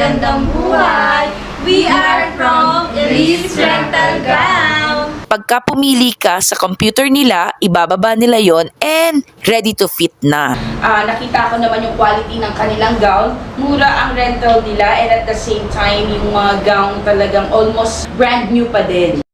magandang buhay! We are from Elise Rental Gown! Pagka pumili ka sa computer nila, ibababa nila yon and ready to fit na. Nakita ko naman yung quality ng kanilang gown. Mura ang rental nila and at the same time, yung mga gown talagang almost brand new pa din.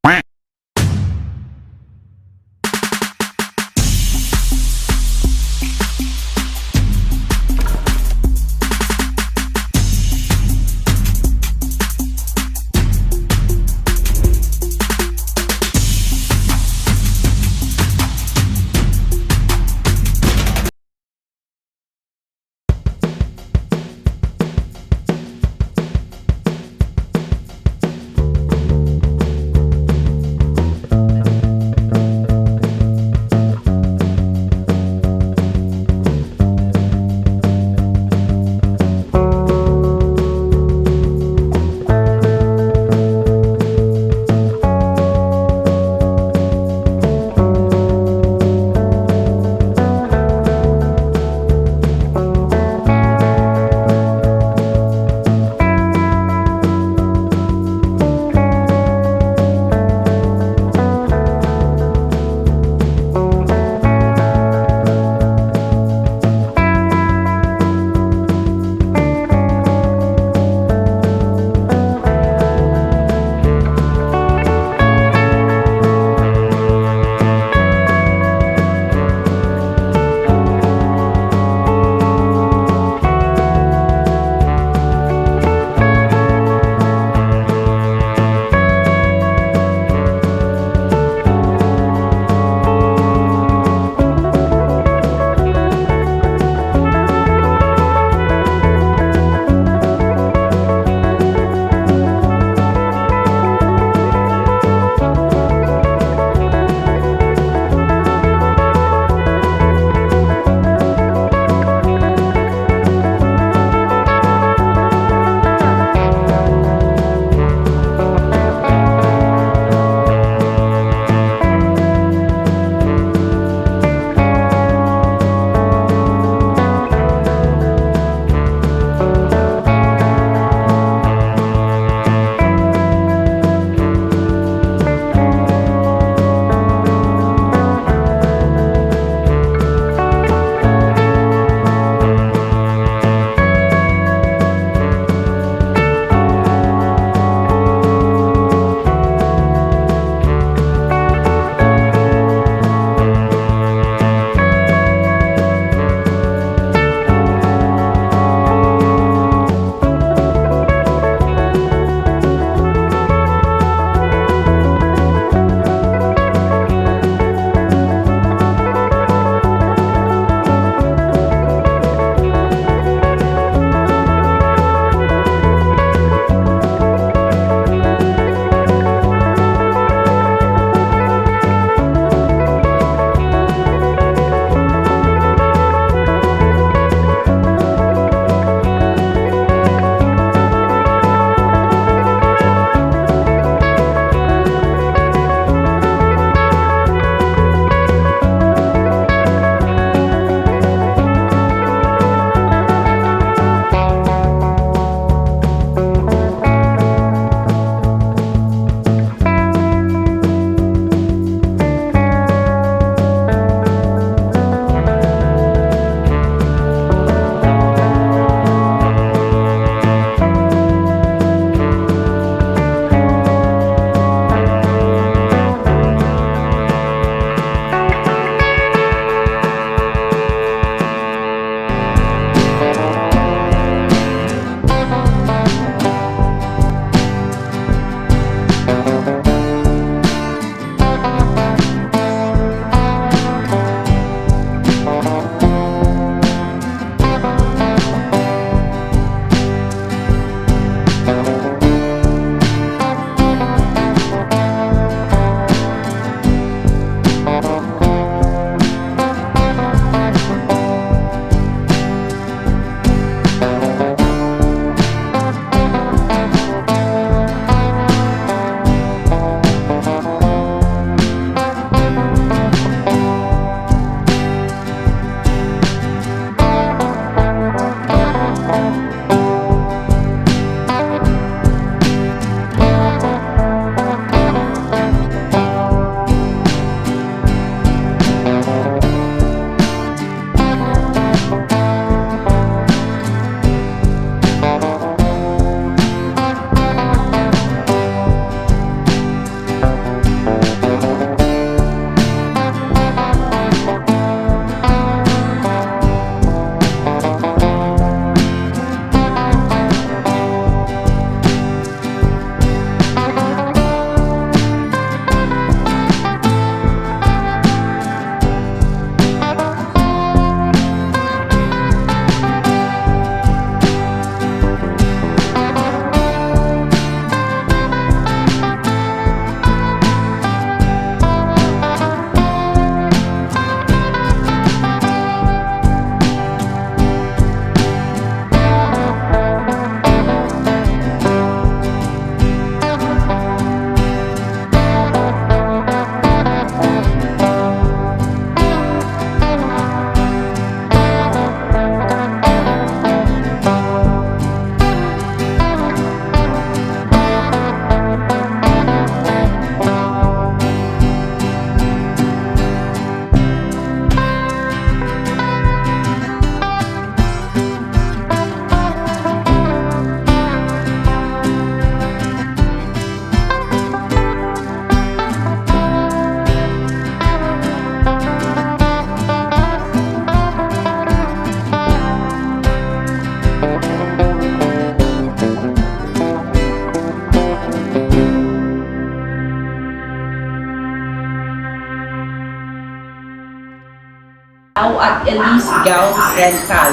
at Elise Gown Rental.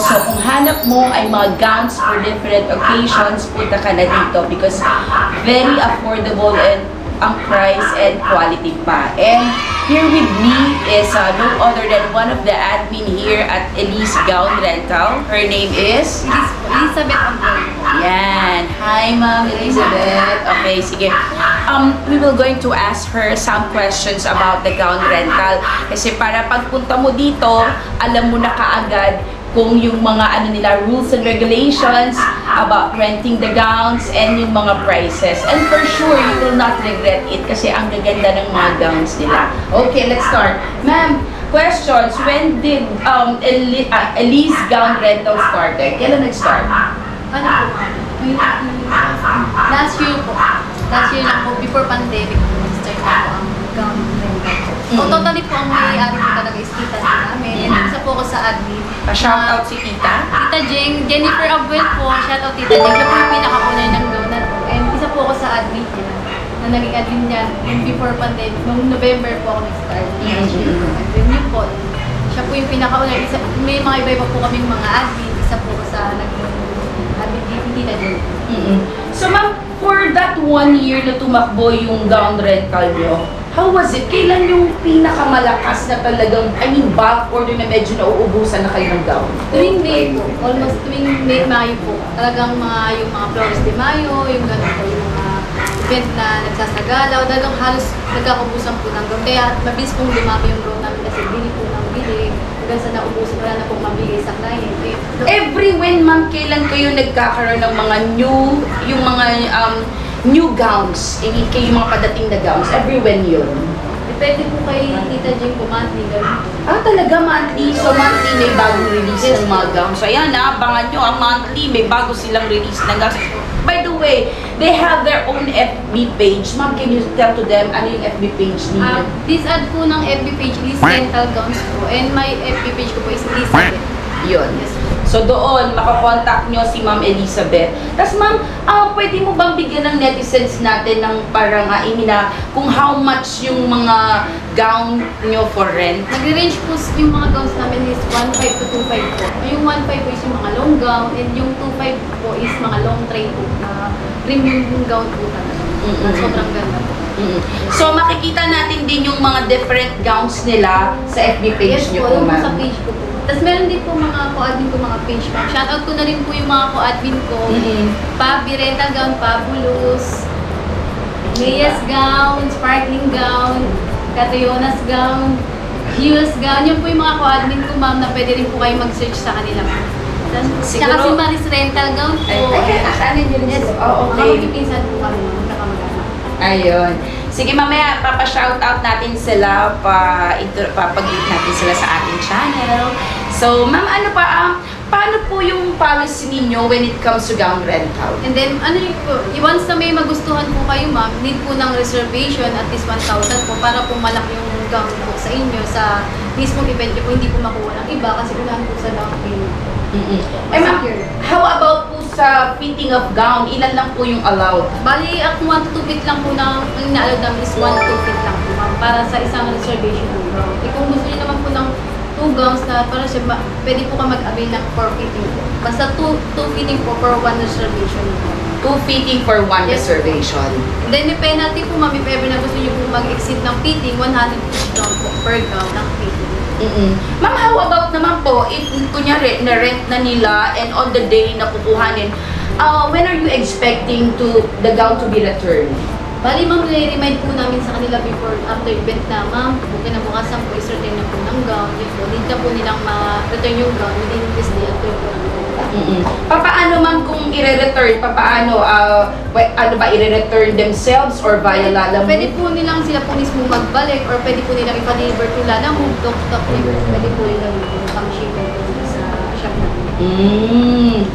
So kung hanap mo ay mga gowns for different occasions, punta ka na dito because very affordable and ang price and quality pa. And here with me is no other than one of the admin here at Elise Gown Rental. Her name is? Elizabeth Amboy. Yan. Hi, Ma'am Elizabeth. Okay, sige. We will going to ask her some questions about the gown rental. Kasi para pagpunta mo dito, alam mo na kaagad kung yung mga rules and regulations about renting the gowns and yung mga prices. And for sure, you will not regret it kasi ang gaganda ng mga gowns nila. Okay, let's start. Ma'am, questions. When did Elise Gown Rental started? Kailan nag-start? Ano po? Last year po. Last year lang po, before pandemic po, nag-start na po ang gown rental po. So, totally po ang may-ari po talaga is tita namin. And isa po ako sa admin. Pa-shoutout si Tita. Tita Jennifer Abuel po. Shoutout Tita Jeng. Siya po yung pinaka-owner ng gown na po. And isa po ako sa admin niya. Na naging admin niya before pandemic. Noong November po ako nag-start. And yun po. Siya po yung pinaka-owner. May mga iba-iba po kaming mga admin. Isa po ako sa naging admin Tita Jeng. So ma'am, for that 1 year na tumakbo yung gown rental nyo, how was it? Kailan yung pinakamalakas na talagang, bulk order na medyo nauubusan na kayo ng gown? Tuwing May po, almost tuwing May, Mayo po. Talagang yung mga Flores de Mayo, yung gano'n po, yung mga event na nagsasagalaw, talagang halos nagkakabusan po ng gown. Kaya mabilis pong dumami yung gown namin kasi bili po ng bili. Hanggang sa naubusan, wala na pong mabigay sa client. Every when ma'am, kailan kayo nagkakaroon ng mga new gowns? Kayo mga padating na gowns? Every when yun? Depende po kay Tita Jeng po, monthly, gano'n po. Talaga monthly. So monthly may bagong release ng mga gowns. So ayan abangan nyo, ang monthly may bago silang release ng gowns. By the way, they have their own FB page. Ma'am, can you tell to them ano yung FB page niyo? This ad po ng FB page is Rental Gowns po. And my FB page ko po is Elizabeth. Yun. Yes po. So doon, makakontakt nyo si Ma'am Elizabeth. Tapos ma'am, pwede mo bang bigyan ng netizens natin ng parang kung how much yung mga gown nyo for rent? Nagre-range po yung mga gowns namin is 1.5 to 2.5 po. Yung 1.5 po is yung mga long gown and yung 2.5 po is mga long tray po na premium gown po talaga. Sobrang ganda po. So makikita natin din yung mga different gowns nila sa FB page Yes nyo po, po, yung ma'am. sa page ko po. Tapos meron din po mga co-admin ko mga page po. Shoutout ko na rin po yung mga co-admin ko. Pabi Rental Gown, Fabulous, Mayas Gown, Sparkling Gown, Catriona's Gown, Jules Gown. Yun po yung mga co-admin ko, ma'am, na pwede rin po kayo mag-search sa kanila. Tsaka si Maris Rental Gown po. Ano nyo rin Yes, sila? Oh, mga okay. magpipinsan po kami, magkakamag-anak. Ayun. Sige, mamaya papashoutout natin sila, papag-greet natin sila sa ating channel. So, ma'am, paano po yung policy ninyo when it comes to gown rental? And then, once na may magustuhan po kayo, ma'am, need po ng reservation at least 1,000 po para po malaki yung gown po sa inyo sa mismong event niyo po, hindi po makuha ng iba kasi unahan po sa down payment. Ma'am, how about po sa fitting of gown? Ilan lang po yung allowed? Bali, ang 1 to 2 feet lang po na ang ina-allowed namin is 1 to 2 feet lang po, ma'am, para sa isang reservation ng gown. Kung gusto niyo naman po ng 2 gowns na para siya, pwede po ka mag-avail ng 4 fitting po. Basta 2 fitting po for 1 reservation po. 2 fitting for 1 Yes. reservation. Then, may penalty po, ma'am, if ever na gusto niyo po mag-exceed ng fitting, 150 down po per gown ng fitting. Ma'am, how about naman po, if kunyari, na-rent na nila and on the day na kukuhanin, when are you expecting the gown to be returned? Bali, ma'am, remind po namin sa kanila before, after event na, ma'am, kinabukasan po, is-return na po ng gown. Yun po, need na po nilang ma-return yung gown within this day after po ng gown. Paano ma'am kung i-return? Paano ba i-return themselves or via Lalamove? Pwede po nilang sila po mismo magbalik or pwede po nilang ipa-deliver to Lalamove, Tok-Tok, pwede po nilang pang-shipping po sa shop natin.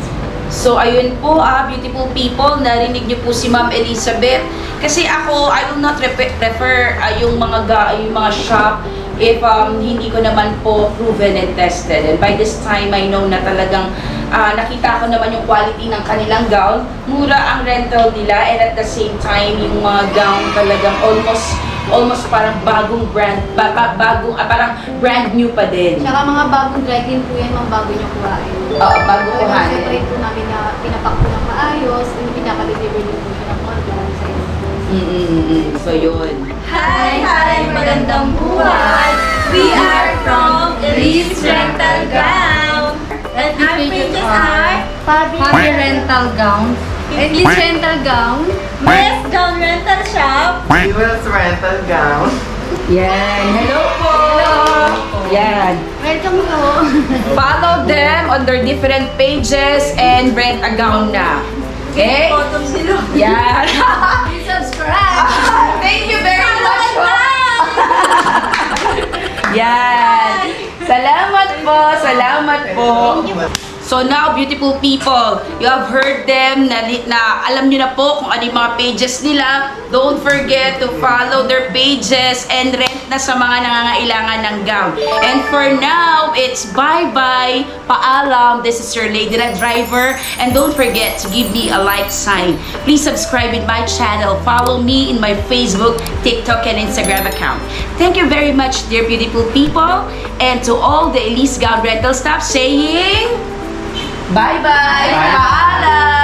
So, ayun po, beautiful people, narinig niyo po si Ma'am Elizabeth. Kasi ako, I will not prefer yung mga shop if hindi ko naman po proven and tested. And by this time, I know na talagang nakita ko naman yung quality ng kanilang gown. Mura ang rental nila and at the same time, yung mga gown talagang almost almost parang bagong brand, parang brand new pa din. Tsaka mga bagong dry clean po yan, mga bago nyo kuhain. Oo, bago kuhanin. Separate po namin na pinapak po ng maayos, and pinaka-deliver din po siya ng condo sa inyo. So yun. Hi, magandang buhay! We are from Elise Rental Gown. And our pages are Happy Rental Gown. At least rental gown. Miss Gown Rental Shop. Jewel's Rental Gown. Yan. Hello po! Yan. Welcome po. Follow them on their different pages and rent a gown na. Okay? Bottom sila. Yan. Please subscribe. Thank you very much po. Yan. Salamat po. Salamat po. So now, beautiful people, you have heard them na alam nyo na po kung ano yung mga pages nila. Don't forget to follow their pages and rent na sa mga nangangailangan ng gown. And for now, it's bye-bye, paalam. This is your Lady Red Driver. And don't forget to give me a like sign. Please subscribe in my channel. Follow me in my Facebook, TikTok, and Instagram account. Thank you very much, dear beautiful people. And to all the Elise Gown Rental staff saying... Bye-bye! Paalam!